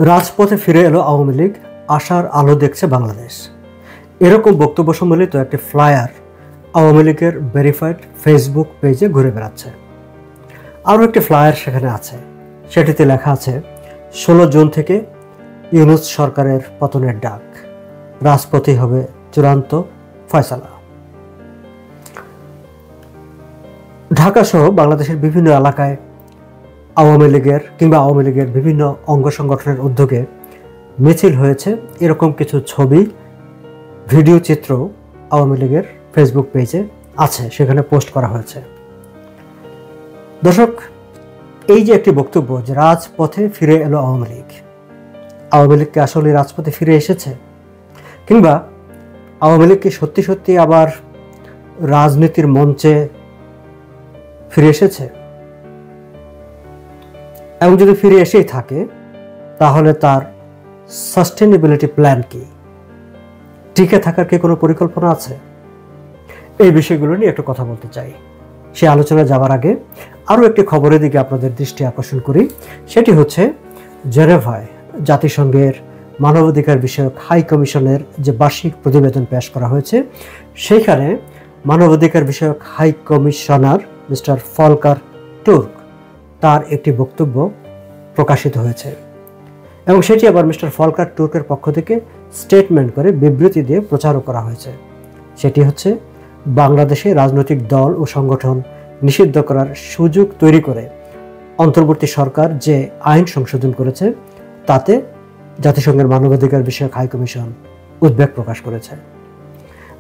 রাজপথে ফিরে এলো আওয়ামী লীগ, আশার আলো দেখছে বাংলাদেশ। এরকম বক্তব্য সম্বলিত একটি ফ্লায়ার আওয়ামী লীগের ভেরিফাইড ফেসবুক পেজে ঘুরে বেড়াচ্ছে। আরও একটি ফ্লায়ার সেখানে আছে, সেটিতে লেখা আছে 16 জুন থেকে ইউনূস সরকারের পতনের ডাক, রাজপথেই হবে চূড়ান্ত ফয়সালা। ঢাকা সহ বাংলাদেশের বিভিন্ন এলাকায় আওয়ামী লীগের বিভিন্ন অঙ্গ সংগঠনের উদ্যোগে মিছিল হয়েছে। এরকম কিছু ছবি, ভিডিও চিত্র আওয়ামী লীগের ফেসবুক পেজে আছে, সেখানে পোস্ট করা হয়েছে। দর্শক, এই যে একটি বক্তব্য যে রাজপথে ফিরে এলো আওয়ামী লীগ কি আসলে রাজপথে ফিরে এসেছে, কিংবা আওয়ামী লীগ কি সত্যি সত্যি আবার রাজনীতির মঞ্চে ফিরে এসেছে? এবং যদি ফিরে এসেই থাকে, তাহলে তার সাস্টেনেবিলিটি প্ল্যান কি, টিকে থাকার কি কোনো পরিকল্পনা আছে? এই বিষয়গুলো নিয়ে একটু কথা বলতে চাই। সে আলোচনায় যাওয়ার আগে আরও একটি খবরের দিকে আপনাদের দৃষ্টি আকর্ষণ করি। সেটি হচ্ছে জেনেভায় জাতিসংঘের মানবাধিকার বিষয়ক হাই কমিশনের যে বার্ষিক প্রতিবেদন পেশ করা হয়েছে, সেইখানে মানবাধিকার বিষয়ক high commissioner mister Volker Turk তার একটি বক্তব্য প্রকাশিত হয়েছে, এবং সেটি আবার মিস্টার ফলকার টুর্কের পক্ষ থেকে স্টেটমেন্ট করে বিবৃতি দিয়ে প্রচারও করা হয়েছে। সেটি হচ্ছে বাংলাদেশে রাজনৈতিক দল ও সংগঠন নিষিদ্ধ করার সুযোগ তৈরি করে অন্তর্বর্তী সরকার যে আইন সংশোধন করেছে, তাতে জাতিসংঘের মানবাধিকার বিষয়ক হাই কমিশন উদ্বেগ প্রকাশ করেছে।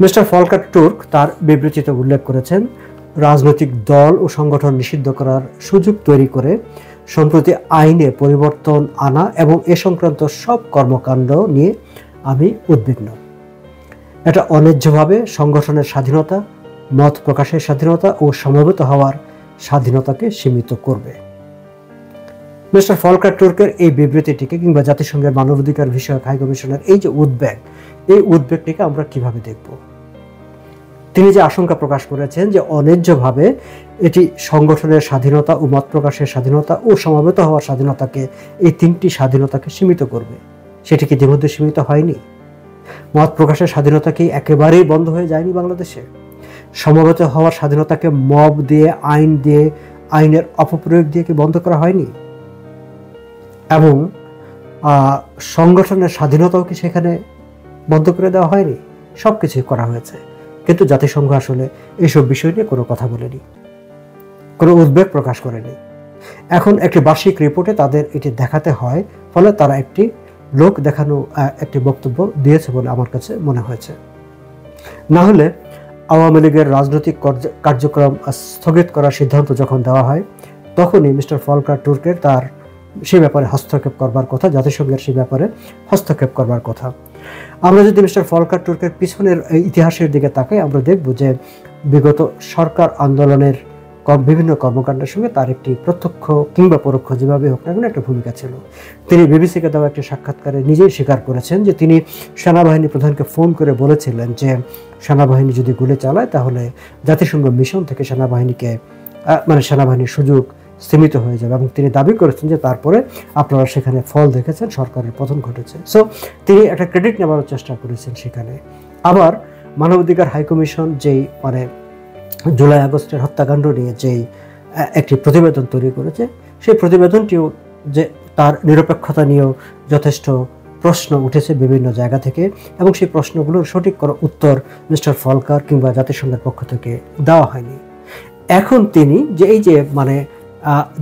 মিস্টার ফলকার টুর্ক তার বিবৃতিতে উল্লেখ করেছেন, রাজনৈতিক দল ও সংগঠন নিষিদ্ধ করার সুযোগ তৈরি করে সম্প্রতি আইনে পরিবর্তন আনা এবং এ সংক্রান্ত সব কর্মকাণ্ড নিয়ে আমি উদ্বিগ্ন। এটা অন্যায্যভাবে সংগঠনের স্বাধীনতা, মত প্রকাশের স্বাধীনতা ও সমবেত হওয়ার স্বাধীনতাকে সীমিত করবে। মিস্টার ফলকার টুর্কের এই বিবৃতিটিকে কিংবা জাতিসংঘের মানবাধিকার বিষয়ক হাই কমিশনের এই যে উদ্বেগ, এই উদ্বেগটিকে আমরা কিভাবে দেখব? তিনি যে আশঙ্কা প্রকাশ করেছেন যে অন্যায্যভাবে এটি সংগঠনের স্বাধীনতা ও মত প্রকাশের স্বাধীনতা ও সমবেত হওয়ার স্বাধীনতাকে, এই তিনটি স্বাধীনতাকে সীমিত করবে, সেটি কি ইতিমধ্যে সীমিত হয়নি? মত প্রকাশের স্বাধীনতা কি একেবারেই বন্ধ হয়ে যায়নি বাংলাদেশে? সমবেত হওয়ার স্বাধীনতাকে মব দিয়ে, আইনের অপপ্রয়োগ দিয়ে কি বন্ধ করা হয়নি? এবং সংগঠনের স্বাধীনতাও কি সেখানে বন্ধ করে দেওয়া হয়নি? সব কিছুই করা হয়েছে, কিন্তু জাতিসংঘ আসলে এইসব বিষয় নিয়ে কোনো কথা বলেনি, কোনো উদ্বেগ প্রকাশ করেনি। এখন একটি বার্ষিক রিপোর্টে তাদের এটি দেখাতে হয়, ফলে তারা একটি লোক দেখানো একটি বক্তব্য দিয়েছে বলে আমার কাছে মনে হয়েছে। না হলে আওয়ামী লীগের রাজনৈতিক কার্যক্রম স্থগিত করার সিদ্ধান্ত যখন দেওয়া হয়, তখনই মিস্টার ফলকার টুর্কের তার সে ব্যাপারে হস্তক্ষেপ করবার কথা, জাতিসংঘের সে ব্যাপারে হস্তক্ষেপ করবার কথা। আমরা যদি মিস্টার ফলকার টুর্কের পিছনের ইতিহাসের দিকে তাকাই, আমরা দেখব যে বিগত সরকার আন্দোলনের বিভিন্ন কর্মকাণ্ডের সঙ্গে তার একটি প্রত্যক্ষ কিংবা পরোক্ষ, যেভাবে হোক না কেন, একটা ভূমিকা ছিল। তিনি বিবিসিকে দেওয়া একটি সাক্ষাৎকারে নিজেই স্বীকার করেছেন যে তিনি সেনাবাহিনী প্রধানকে ফোন করে বলেছিলেন যে সেনাবাহিনী যদি গুলি চালায়, তাহলে জাতিসংঘ মিশন থেকে সেনাবাহিনীর সুযোগ সীমিত হয়ে যাবে, এবং তিনি দাবি করেছেন যে তারপরে আপনারা সেখানে ফল দেখেছেন, সরকারের পতন ঘটেছে। সো তিনি একটা ক্রেডিট নেওয়ার চেষ্টা করেছেন সেখানে। আবার মানবাধিকার হাইকমিশন যেই জুলাই আগস্টের হত্যাকাণ্ড নিয়ে যেই একটি প্রতিবেদন তৈরি করেছে, সেই প্রতিবেদনটিও যে তার নিরপেক্ষতা নিয়েও যথেষ্ট প্রশ্ন উঠেছে বিভিন্ন জায়গা থেকে, এবং সেই প্রশ্নগুলোর সঠিক কোনো উত্তর মিস্টার ফলকার কিংবা জাতিসংঘের পক্ষ থেকে দেওয়া হয়নি। এখন তিনি যে এই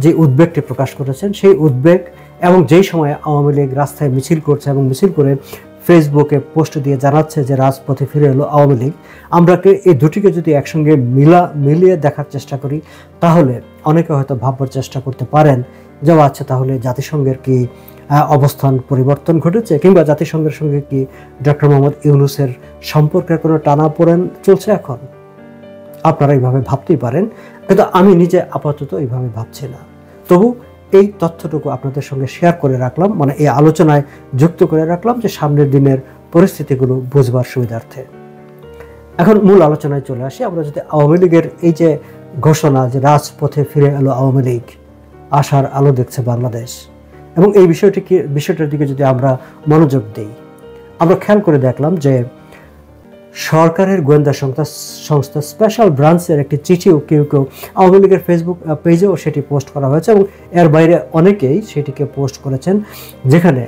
যে উদ্বেগটি প্রকাশ করেছেন, সেই উদ্বেগ, এবং যেই সময় আওয়ামী লীগ রাস্তায় মিছিল করছে এবং মিছিল করে ফেসবুকে পোস্ট দিয়ে জানাচ্ছে যে রাজপথে ফিরে এলো আওয়ামী লীগ, আমরা এই দুটিকে যদি একসঙ্গে মিলিয়ে দেখার চেষ্টা করি, তাহলে অনেকে হয়তো ভাববার চেষ্টা করতে পারেন যে আচ্ছা, তাহলে জাতিসংঘের কি অবস্থান পরিবর্তন ঘটেছে, কিংবা জাতিসংঘের সঙ্গে কি ডক্টর মোহাম্মদ ইউনূসের সম্পর্কের কোনো টানাপোড়েন চলছে এখন? আপনারা এইভাবে ভাবতেই পারেন, কিন্তু আমি নিজে আপাতত এইভাবে ভাবছি না। তবু এই তথ্যটুকু আপনাদের সঙ্গে শেয়ার করে রাখলাম, এই আলোচনায় যুক্ত করে রাখলাম, যে সামনের দিনের পরিস্থিতিগুলো বুঝবার সুবিধার্থে। এখন মূল আলোচনায় চলে আসি। আমরা যদি আওয়ামী লীগের এই যে ঘোষণা যে রাজপথে ফিরে এলো আওয়ামী লীগ, আশার আলো দেখছে বাংলাদেশ, এবং এই বিষয়টার দিকে যদি আমরা মনোযোগ দিই, আমরা খেয়াল করে দেখলাম যে সরকারের গোয়েন্দা সংস্থা স্পেশাল ব্রাঞ্চের একটি চিঠিও কেউ আওয়ামী লীগের ফেসবুক পেজেও সেটি পোস্ট করা হয়েছে এবং এর বাইরে অনেকেই সেটিকে পোস্ট করেছেন, যেখানে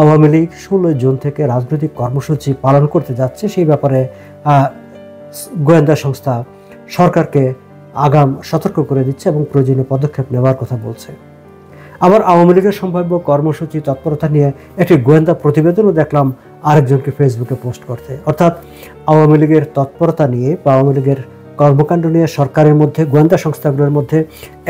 আওয়ামী লীগ 16 জুন থেকে রাজনৈতিক কর্মসূচি পালন করতে যাচ্ছে সেই ব্যাপারে গোয়েন্দা সংস্থা সরকারকে আগাম সতর্ক করে দিচ্ছে এবং প্রয়োজনীয় পদক্ষেপ নেওয়ার কথা বলছে। আবার আওয়ামী লীগের সম্ভাব্য কর্মসূচি তৎপরতা নিয়ে একটি গোয়েন্দা প্রতিবেদনও দেখলাম আরেকজনকে ফেসবুকে পোস্ট করতে। অর্থাৎ আওয়ামী লীগের তৎপরতা নিয়ে বা আওয়ামী লীগের কর্মকাণ্ড নিয়ে সরকারের মধ্যে, গোয়েন্দা সংস্থাগুলোর মধ্যে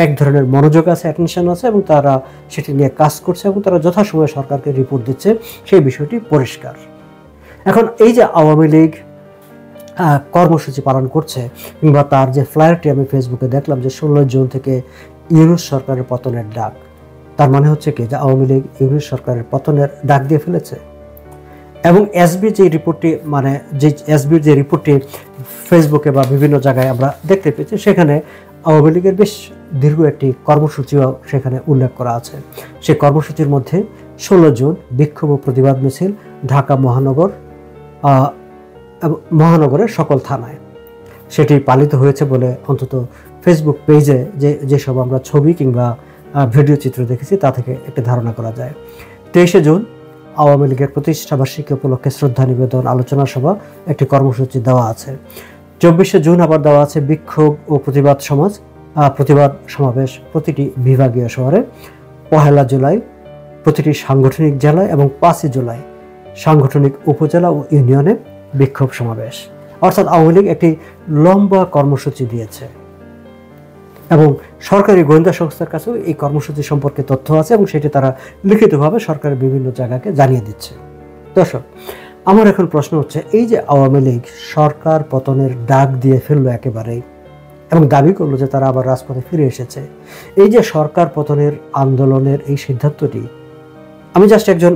এক ধরনের মনোযোগ আছে, অ্যাটেনশন আছে এবং তারা সেটি নিয়ে কাজ করছে এবং তারা যথাসময়ে সরকারকে রিপোর্ট দিচ্ছে, সেই বিষয়টি পরিষ্কার। এখন এই যে আওয়ামী লীগ কর্মসূচি পালন করছে কিংবা তার যে ফ্লায়ারটি আমি ফেসবুকে দেখলাম যে 16 জুন থেকে ইউনূস সরকারের পতনের ডাক, তার মানে হচ্ছে কি যে আওয়ামী লীগ ইউনূস সরকারের পতনের ডাক দিয়ে ফেলেছে। এবং এসবির যে রিপোর্টটি ফেসবুকে বা বিভিন্ন জায়গায় আমরা দেখতে পেয়েছি, সেখানে আওয়ামী লীগের বেশ দীর্ঘ একটি কর্মসূচিও সেখানে উল্লেখ করা আছে। সেই কর্মসূচির মধ্যে 16 জুন বিক্ষোভ ও প্রতিবাদ মিছিল ঢাকা মহানগরের সকল থানায়, সেটি পালিত হয়েছে বলে অন্তত ফেসবুক পেজে যেসব আমরা ছবি কিংবা ভিডিও চিত্র দেখেছি তা থেকে একটি ধারণা করা যায়। 23 জুন আওয়ামী লীগের প্রতিষ্ঠাবার্ষিকী উপলক্ষে শ্রদ্ধা নিবেদন, আলোচনা সভা, একটি কর্মসূচি দেওয়া আছে। 24 জুন আবার দেওয়া আছে বিক্ষোভ ও প্রতিবাদ সমাবেশ প্রতিটি বিভাগীয় শহরে। 1 জুলাই প্রতিটি সাংগঠনিক জেলায় এবং 5 জুলাই সাংগঠনিক উপজেলা ও ইউনিয়নে বিক্ষোভ সমাবেশ। অর্থাৎ আওয়ামী লীগ একটি লম্বা কর্মসূচি দিয়েছে এবং সরকারি গোয়েন্দা সংস্থার কাছেও এই কর্মসূচি সম্পর্কে তথ্য আছে এবং সেটি তারা লিখিতভাবে সরকারের বিভিন্ন জায়গাকে জানিয়ে দিচ্ছে। দর্শক, আমার এখন প্রশ্ন হচ্ছে, এই যে আওয়ামী লীগ সরকার পতনের ডাক দিয়ে ফেললো একেবারেই এবং দাবি করলো যে তারা আবার রাজপথে ফিরে এসেছে, এই যে সরকার পতনের আন্দোলনের এই সিদ্ধান্তটি, আমি জাস্ট একজন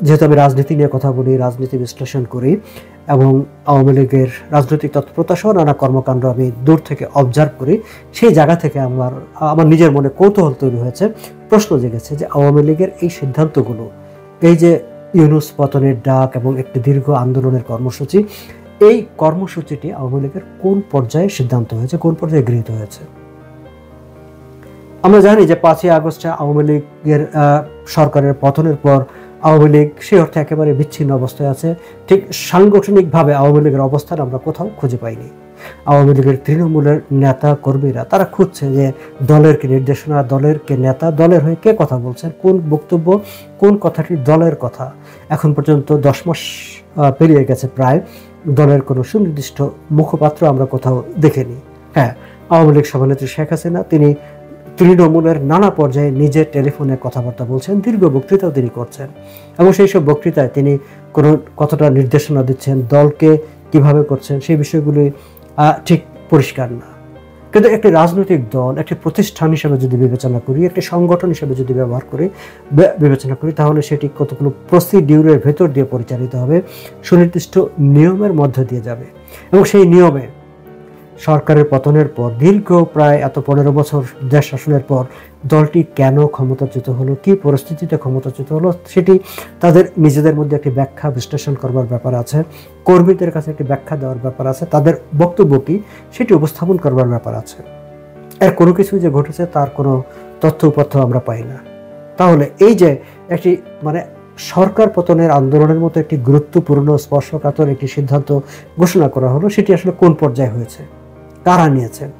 যেহেতু আমি রাজনীতি নিয়ে কথা বলি, রাজনীতি বিশ্লেষণ করি এবং আওয়ামী লীগের রাজনৈতিক তৎপরতা সহ নানা কর্মকাণ্ড আমি দূর থেকে অবজার্ভ করি, সেই জায়গা থেকে আমার নিজের মনে কৌতূহল তৈরি হয়েছে, প্রশ্ন জেগেছে যে আওয়ামী লীগের এই সিদ্ধান্তগুলো, এই যে ইউনূস পতনের ডাক এবং একটি দীর্ঘ আন্দোলনের কর্মসূচি, এই কর্মসূচিটি আওয়ামী লীগের কোন পর্যায়ে সিদ্ধান্ত হয়েছে, কোন পর্যায়ে গৃহীত হয়েছে? আমরা জানি যে 5 আগস্টে আওয়ামী লীগের সরকারের পতনের পর আওয়ামী লীগ সেই অর্থে একেবারে বিচ্ছিন্ন অবস্থায় আছে। ঠিক সাংগঠনিকভাবে আওয়ামী লীগের অবস্থান আমরা কোথাও খুঁজে পাইনি। আওয়ামী লীগের তৃণমূলের নেতা কর্মীরা তারা খুঁজছে যে দলের কি নির্দেশনা, দলের কে নেতা, দলের হয়ে কে কথা বলছেন, কোন বক্তব্য, কোন কথাটি দলের কথা। এখন পর্যন্ত 10 মাস পেরিয়ে গেছে প্রায়, দলের কোনো সুনির্দিষ্ট মুখপাত্র আমরা কোথাও দেখিনি। হ্যাঁ, আওয়ামী লীগ সভানেত্রী শেখ হাসিনা তিনি তৃণমূলের নানা পর্যায়ে নিজের টেলিফোনে কথাবার্তা বলছেন, দীর্ঘ বক্তৃতাও তিনি করছেন এবং সেই সব বক্তৃতায় তিনি কতটা নির্দেশনা দিচ্ছেন, দলকে কিভাবে করছেন, সেই বিষয়গুলি ঠিক পরিষ্কার না। কিন্তু একটি রাজনৈতিক দল একটি প্রতিষ্ঠান হিসেবে যদি বিবেচনা করি, একটি সংগঠন হিসেবে যদি বিবেচনা করি, তাহলে সেটি কতগুলো প্রসিডিউরের ভেতর দিয়ে পরিচালিত হবে, সুনির্দিষ্ট নিয়মের মধ্য দিয়ে যাবে এবং সেই নিয়মে সরকারের পতনের পর দীর্ঘ প্রায় 15 বছর দেশ শাসনের পর দলটি কেন ক্ষমতাচ্যুত হলো, কি পরিস্থিতিতে ক্ষমতাচ্যুত হলো, সেটি তাদের নিজেদের মধ্যে একটি ব্যাখ্যা বিশ্লেষণ করবার ব্যাপার আছে, কর্মীদের কাছে একটি ব্যাখ্যা দেওয়ার ব্যাপার আছে, তাদের বক্তব্য কি সেটি উপস্থাপন করবার ব্যাপার আছে। এর কোনো কিছু যে ঘটেছে তার কোনো তথ্য উপাত্ত আমরা পাই না। তাহলে এই যে একটি সরকার পতনের আন্দোলনের মতো একটি গুরুত্বপূর্ণ স্পর্শকাতর একটি সিদ্ধান্ত ঘোষণা করা হলো, সেটি আসলে কোন পর্যায়ে হয়েছে, কারা নিয়েছেন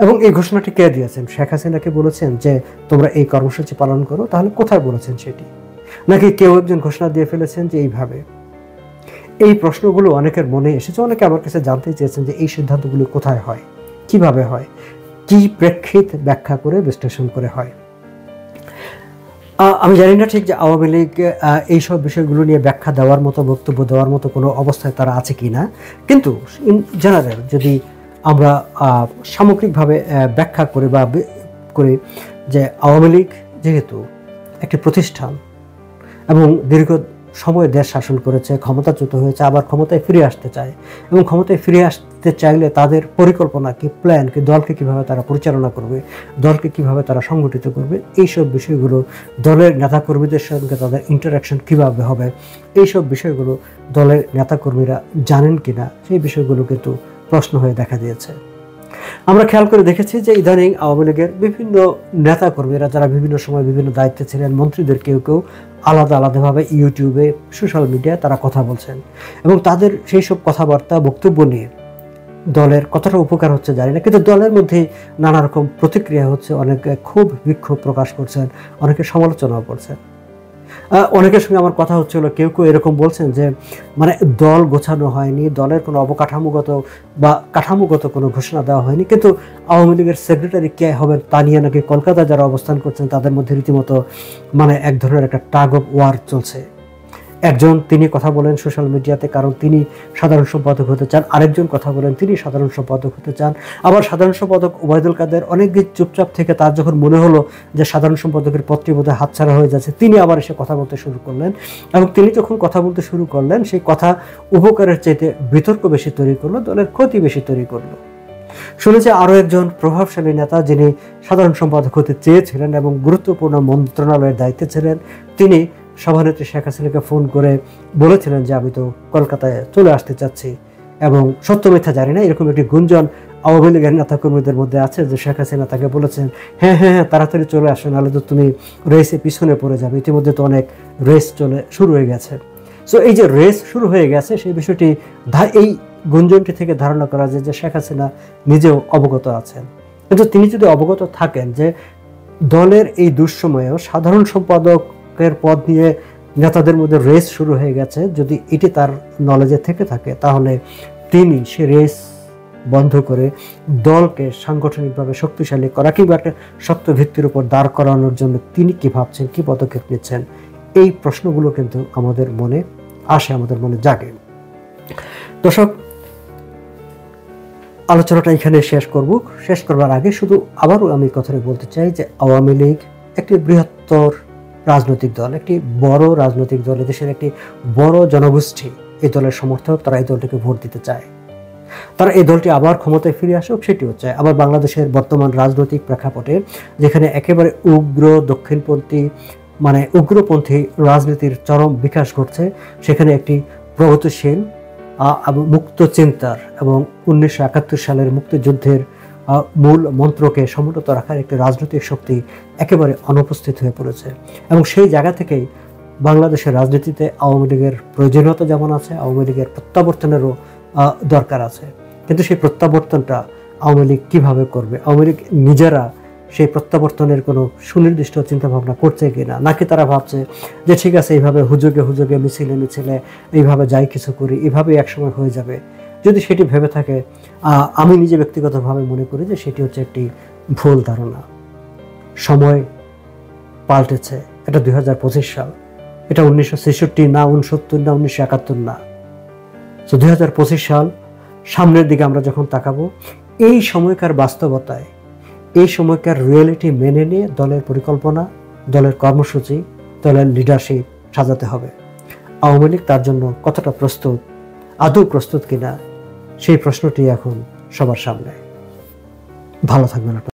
এবং এই ঘোষণাটি কে দিয়েছেন? শেখ হাসিনাকে বলেছেন যে তোমরা এই কর্মসূচি পালন করো, তাহলে কোথায় বলেছেন সেটি? নাকি কেউ একজন ঘোষণা দিয়ে ফেলেছেন যে এইভাবে? এই প্রশ্নগুলো অনেকের মনে এসেছে। অনেকে আমার কাছে জানতে চেয়েছেন যে এই সিদ্ধান্তগুলো কোথায় হয়, কিভাবে হয়, কি প্রেক্ষিত ব্যাখ্যা করে বিশ্লেষণ করে হয়। আমি জানি না ঠিক যে আওয়ামী লীগ এইসব বিষয়গুলো নিয়ে ব্যাখ্যা দেওয়ার মতো, বক্তব্য দেওয়ার মতো কোনো অবস্থায় তারা আছে কি না, কিন্তু ইন জেনারেল যদি আমরা সামগ্রিকভাবে ব্যাখ্যা করি যে আওয়ামী লীগ যেহেতু একটি প্রতিষ্ঠান এবং দীর্ঘ সময় দেশ শাসন করেছে, ক্ষমতাচ্যুত হয়েছে, আবার ক্ষমতায় ফিরে আসতে চায়, এবং ক্ষমতায় ফিরে আসতে চাইলে তাদের পরিকল্পনা কি, প্ল্যান কি, দলকে কিভাবে তারা পরিচালনা করবে, দলকে কিভাবে তারা সংগঠিত করবে, এইসব বিষয়গুলো, দলের নেতাকর্মীদের সঙ্গে তাদের ইন্টারাকশন কিভাবে হবে, এইসব বিষয়গুলো দলের নেতাকর্মীরা জানেন কিনা, সেই বিষয়গুলো কিন্তু প্রশ্ন হয়ে দেখা দিয়েছে। আমরা খেয়াল করে দেখেছি যে ইদানিং আওয়ামী লীগের বিভিন্ন নেতাকর্মীরা যারা বিভিন্ন সময় বিভিন্ন দায়িত্বে ছিলেন, মন্ত্রীদের কেউ কেউ আলাদা আলাদাভাবে ইউটিউবে, সোশ্যাল মিডিয়ায় তারা কথা বলছেন, এবং তাদের সেই সব কথাবার্তা, বক্তব্য নিয়ে দলের কতটা উপকার হচ্ছে জানি না, কিন্তু দলের মধ্যে নানা রকম প্রতিক্রিয়া হচ্ছে, অনেকে খুব বিক্ষোভ প্রকাশ করছেন, অনেকে সমালোচনাও করছেন। অনেকের সঙ্গে আমার কথা হচ্ছিল, কেউ কেউ এরকম বলছেন যে মানে দল গোছানো হয়নি, দলের কোনো অবকাঠামোগত বা কাঠামোগত কোনো ঘোষণা দেওয়া হয়নি, কিন্তু আওয়ামী লীগের সেক্রেটারি কে হবেন তা নিয়ে নাকি কলকাতায় যারা অবস্থান করছেন তাদের মধ্যে রীতিমতো মানে এক ধরনের একটা টাগ অফ ওয়ার চলছে। একজন তিনি কথা বলেন সোশ্যাল মিডিয়াতে, কারণ তিনি সাধারণ সম্পাদক হতে চান, আরেকজন কথা বলেন তিনি সাধারণ সম্পাদক হতে চান, আবার সাধারণ সম্পাদক ওবায়দুল কাদের অনেকদিন চুপচাপ থেকে তার যখন মনে হলো যে সাধারণ সম্পাদকের পদটি বোধহয় হাতছাড়া হয়ে যাচ্ছে, তিনি আবার এসে কথা বলতে শুরু করলেন, এবং তিনি যখন কথা বলতে শুরু করলেন সেই কথা উপকারের চাইতে বিতর্ক বেশি তৈরি করলো, দলের ক্ষতি বেশি তৈরি করলো। শুনেছি আরও একজন প্রভাবশালী নেতা যিনি সাধারণ সম্পাদক হতে চেয়েছিলেন এবং গুরুত্বপূর্ণ মন্ত্রণালয়ের দায়িত্বে ছিলেন, তিনি সভানেত্রী শেখ হাসিনাকে ফোন করে বলেছিলেন যে আমি তো কলকাতায় চলে আসতে চাচ্ছি, এবং সত্য মিথ্যা জানি না, এরকম একটি গুঞ্জন আওয়ামী লীগের নেতাকর্মীদের মধ্যে আছে যে শেখ হাসিনা তাকে বলেছেন হ্যাঁ হ্যাঁ হ্যাঁ তাড়াতাড়ি চলে আসে, নাহলে তো তুমি রেসে পিছনে পড়ে যাবে। ইতিমধ্যে তো অনেক রেস শুরু হয়ে গেছে। সো এই যে রেস শুরু হয়ে গেছে সেই বিষয়টি, এই গুঞ্জনটি থেকে ধারণা করা যায় যে শেখ হাসিনা নিজেও অবগত আছেন। কিন্তু তিনি যদি অবগত থাকেন যে দলের এই দুঃসময়েও সাধারণ সম্পাদকের পদ নিয়ে নেতাদের মধ্যে রেস শুরু হয়ে গেছে, যদি এটি তার নলেজে থেকে থাকে, তাহলে তিনি সে রেস বন্ধ করে দলকে সাংগঠনিকভাবে শক্তিশালী করা কিংবা একটা শক্ত ভিত্তির উপর দাঁড় করানোর জন্য তিনি কি ভাবছেন, কি পদক্ষেপ নিচ্ছেন, এই প্রশ্নগুলো কিন্তু আমাদের মনে আসে, আমাদের মনে জাগে। দর্শক, আলোচনাটা এখানে শেষ করবার আগে শুধু আবারও আমি কথাটা বলতে চাই যে আওয়ামী লীগ একটি বৃহত্তর রাজনৈতিক দল, একটি বড় রাজনৈতিক দল, দেশের একটি বড় জনগোষ্ঠী এই দলের সমর্থক, তারা এই দলটিকে ভোট দিতে চায়, তারা এই দলটি আবার ক্ষমতায় ফিরে আসুক সেটিও চায়। আবার বাংলাদেশের বর্তমান রাজনৈতিক প্রেক্ষাপটে যেখানে একেবারে উগ্র দক্ষিণপন্থী মানে উগ্রপন্থী রাজনীতির চরম বিকাশ ঘটছে, সেখানে একটি প্রগতিশীল মুক্ত চিন্তার এবং 1971 সালের মুক্তিযুদ্ধের মূল মন্ত্রকে সমুন্নত রাখার একটি রাজনৈতিক শক্তি একেবারে অনুপস্থিত হয়ে পড়েছে, এবং সেই জায়গা থেকেই বাংলাদেশের রাজনীতিতে আওয়ামী লীগের প্রয়োজনীয়তা যেমন আছে, আওয়ামী লীগের প্রত্যাবর্তনেরও দরকার আছে। কিন্তু সেই প্রত্যাবর্তনটা আওয়ামী লীগ কীভাবে করবে, আওয়ামী লীগ নিজেরা সেই প্রত্যাবর্তনের কোনো সুনির্দিষ্ট চিন্তাভাবনা করছে কিনা, নাকি তারা ভাবছে যে ঠিক আছে এইভাবে হুজুগে হুজুগে মিছিলে মিছিলে এইভাবে যাই কিছু করি, এভাবেই একসময় হয়ে যাবে। যদি সেটি ভেবে থাকে, আমি নিজে ব্যক্তিগতভাবে মনে করি যে সেটি হচ্ছে একটি ভুল ধারণা। সময় পাল্টেছে, এটা 2025 সাল, এটা 1966 না, 69 না, 1971 না। তো 2025 সাল, সামনের দিকে আমরা যখন তাকাবো, এই সময়কার বাস্তবতায়, এই সময়কার রিয়েলিটি মেনে নিয়ে দলের পরিকল্পনা, দলের কর্মসূচি, দলের লিডারশিপ সাজাতে হবে। আওয়ামী লীগ তার জন্য কতটা প্রস্তুত, আদৌ প্রস্তুত কিনা, সেই প্রশ্নটি এখন সবার সামনে। ভালো থাকবেন।